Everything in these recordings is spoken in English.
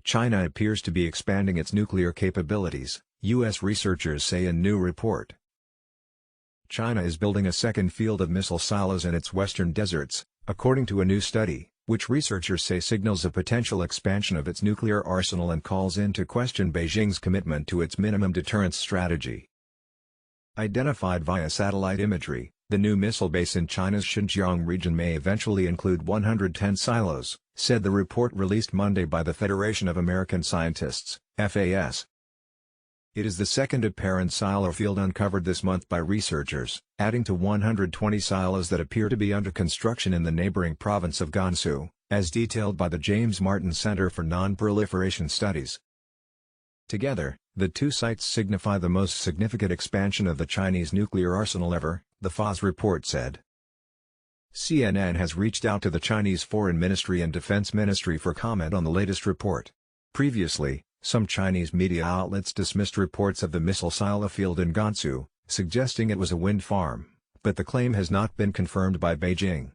China appears to be expanding its nuclear capabilities, U.S. researchers say in new report. China is building a second field of missile silos in its western deserts, according to a new study, which researchers say signals a potential expansion of its nuclear arsenal and calls into question Beijing's commitment to its minimum deterrence strategy. Identified via satellite imagery, the new missile base in China's Xinjiang region may eventually include 110 silos, said the report released Monday by the Federation of American Scientists, FAS. It is the second apparent silo field uncovered this month by researchers, adding to 120 silos that appear to be under construction in the neighboring province of Gansu, as detailed by the James Martin Center for Nonproliferation Studies. Together, the two sites signify the most significant expansion of the Chinese nuclear arsenal ever, the FAS report said. CNN has reached out to the Chinese Foreign Ministry and Defense Ministry for comment on the latest report. Previously, some Chinese media outlets dismissed reports of the missile silo field in Gansu, suggesting it was a wind farm, but the claim has not been confirmed by Beijing.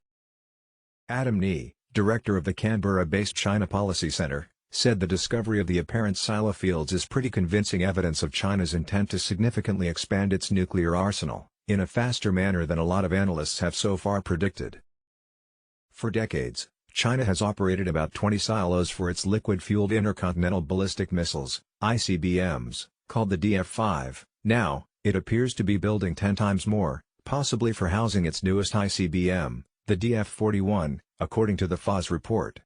Adam Ni, director of the Canberra-based China Policy Center, said the discovery of the apparent silo fields is pretty convincing evidence of China's intent to significantly expand its nuclear arsenal, in a faster manner than a lot of analysts have so far predicted. For decades, China has operated about 20 silos for its liquid-fueled intercontinental ballistic missiles, ICBMs, called the DF-5. Now, it appears to be building 10 times more, possibly for housing its newest ICBM, the DF-41, according to the FAS report.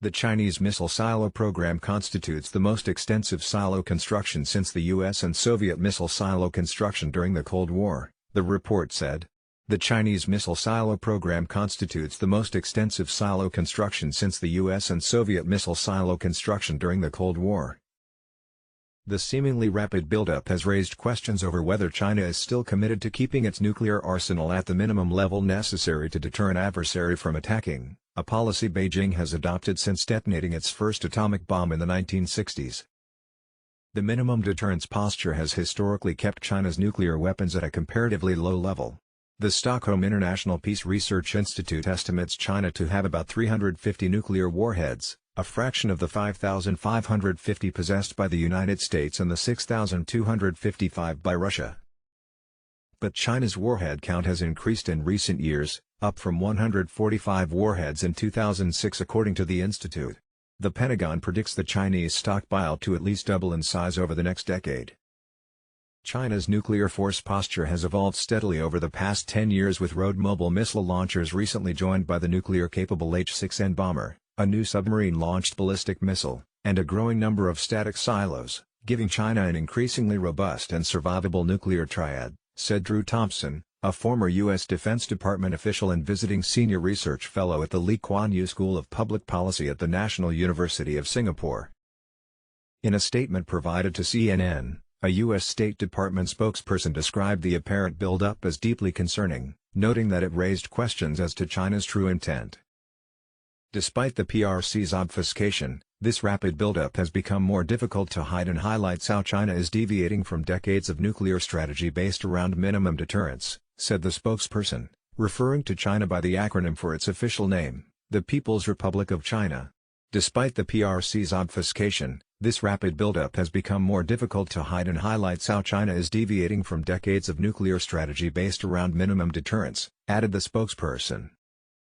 The Chinese missile silo program constitutes the most extensive silo construction since the U.S. and Soviet missile silo construction during the Cold War, the report said. The Chinese missile silo program constitutes the most extensive silo construction since the U.S. and Soviet missile silo construction during the Cold War. The seemingly rapid buildup has raised questions over whether China is still committed to keeping its nuclear arsenal at the minimum level necessary to deter an adversary from attacking, a policy Beijing has adopted since detonating its first atomic bomb in the 1960s. The minimum deterrence posture has historically kept China's nuclear weapons at a comparatively low level. The Stockholm International Peace Research Institute estimates China to have about 350 nuclear warheads, a fraction of the 5,550 possessed by the United States and the 6,255 by Russia. But China's warhead count has increased in recent years, up from 145 warheads in 2006 according to the institute. The Pentagon predicts the Chinese stockpile to at least double in size over the next decade. China's nuclear force posture has evolved steadily over the past 10 years with road-mobile missile launchers recently joined by the nuclear-capable H-6N bomber, a new submarine-launched ballistic missile, and a growing number of static silos, giving China an increasingly robust and survivable nuclear triad, said Drew Thompson, a former U.S. Defense Department official and visiting senior research fellow at the Lee Kuan Yew School of Public Policy at the National University of Singapore. In a statement provided to CNN, a U.S. State Department spokesperson described the apparent buildup as deeply concerning, noting that it raised questions as to China's true intent. Despite the PRC's obfuscation, this rapid buildup has become more difficult to hide and highlights how China is deviating from decades of nuclear strategy based around minimum deterrence, said the spokesperson, referring to China by the acronym for its official name, the People's Republic of China. Despite the PRC's obfuscation, this rapid buildup has become more difficult to hide and highlights how China is deviating from decades of nuclear strategy based around minimum deterrence, added the spokesperson.